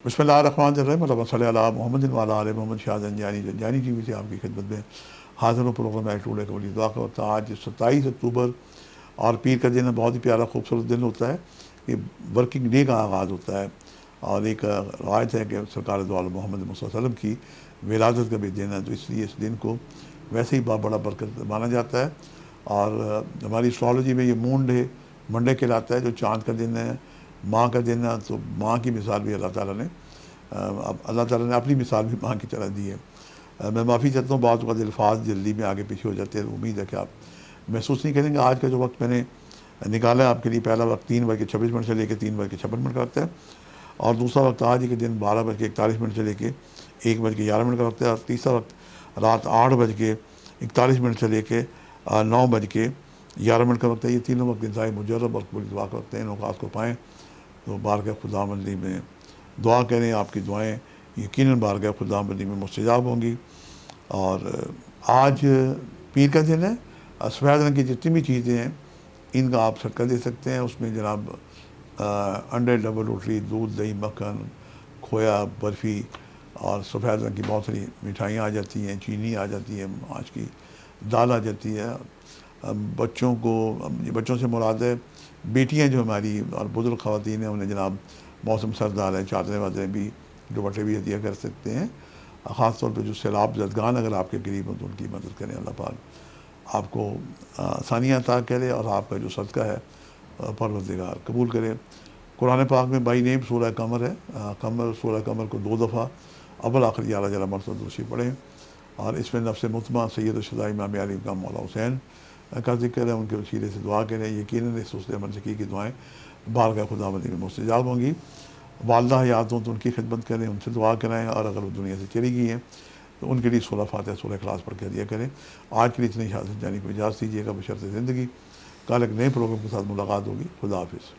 بسم اللہ الرحمن الرحیم، اللہم صلی علی محمد وعلی آل محمد۔ شاہ زنجانی ٹی وی سے آپ کی خدمت میں حاضر ہوں۔ پروگرام ٹوڈے کا بڑی دعا کا وقت ہے۔ آج 27 اکتوبر اور پیر کا دن ہے۔ بہت ہی پیارا خوبصورت دن ہوتا ہے۔ یہ ورکنگ ڈے کا آغاز ہوتا ہے، اور ایک روایت ہے کہ سرکار دو عالم محمد صلی اللہ علیہ وسلم کی ولادت کا بھی دن ہے، تو اس لیے اس دن کو ویسے ہی بہت بڑا برکت مانا جاتا ہے۔ اور ہماری اسٹرالوجی میں یہ مون ڈے منڈے کہلاتا ہے، جو چاند کا دن ہے، ماں کا دن ہے۔ تو ماں کی مثال بھی اللہ تعالیٰ نے اپنی مثال بھی ماں کی طرح دی ہے۔ میں معافی چاہتا ہوں، بعض اوقات الفاظ جلدی میں آگے پیچھے ہو جاتے ہیں، امید ہے کہ آپ محسوس نہیں کریں گے۔ آج کا جو وقت میں نے نکالا ہے آپ کے لیے، پہلا وقت 3:26 سے لے کے 3:56 کا وقت ہے، اور دوسرا وقت آج ہی کے دن 12:41 سے لے کے 1:11 کا وقت ہے، اور تیسرا وقت رات 8:41 سے لے کے 9:11 کا وقت ہے۔ یہ تینوں وقت انتہائی مجرب اور قبول دعا کا وقت ہے۔ ان اوقات کو پائیں تو بارگاہ خداوندی میں دعا کریں، آپ کی دعائیں یقیناً بارگاہ خداوندی میں مستجاب ہوں گی۔ اور آج پیر کا دن ہے۔ سفید رنگ کی جتنی بھی چیزیں ہیں ان کا آپ صدقہ دے سکتے ہیں۔ اس میں جناب انڈے، ڈبل روٹی، دودھ، دہی، مکھن، کھویا، برفی، اور سفید رنگ کی بہت ساری مٹھائیاں آ جاتی ہیں، چینی آ جاتی ہے، ماش کی دال آ جاتی ہے۔ بچوں سے مراد ہے بیٹیاں جو ہماری، اور بزرگ خواتین ہیں انہیں جناب موسم سردار ہے، چادریں وادریں بھی، دوپٹے بھی ہدیہ کر سکتے ہیں۔ خاص طور پہ جو سیلاب زدگان اگر آپ کے قریب ہوں تو ان کی مدد کریں۔ اللہ پاک آپ کو آسانیاں عطا کرے، اور آپ کا جو صدقہ ہے پروردگار قبول کرے۔ قرآن پاک میں بائی نیم سورہ قمر ہے۔ سورہ قمر کو 2 دفعہ اول آخر 11 مرتبہ درود پڑھیں، اور اس میں نفس مطمئنہ سید الشہداء امام علی کا مولا حسین کا ذکر ہے۔ ان کے وسیلے سے دعا کریں، یقیناً اس حسن منطقی کی دعائیں بارگاہ خداوندی میں مستجاب ہوں گی۔ والدہ حیات ہوں تو ان کی خدمت کریں، ان سے دعا کرائیں، اور اگر وہ دنیا سے چلی گئی ہیں تو ان کے لیے سورہ فاتحہ، سورہ اخلاص پڑھ کے ہدیہ کریں۔ آج کے لیے اتنی جانے کو اجازت دیجیے گا بشرط زندگی۔ کل ایک نئے پروگرام کے ساتھ ملاقات ہوگی۔ خدا حافظ۔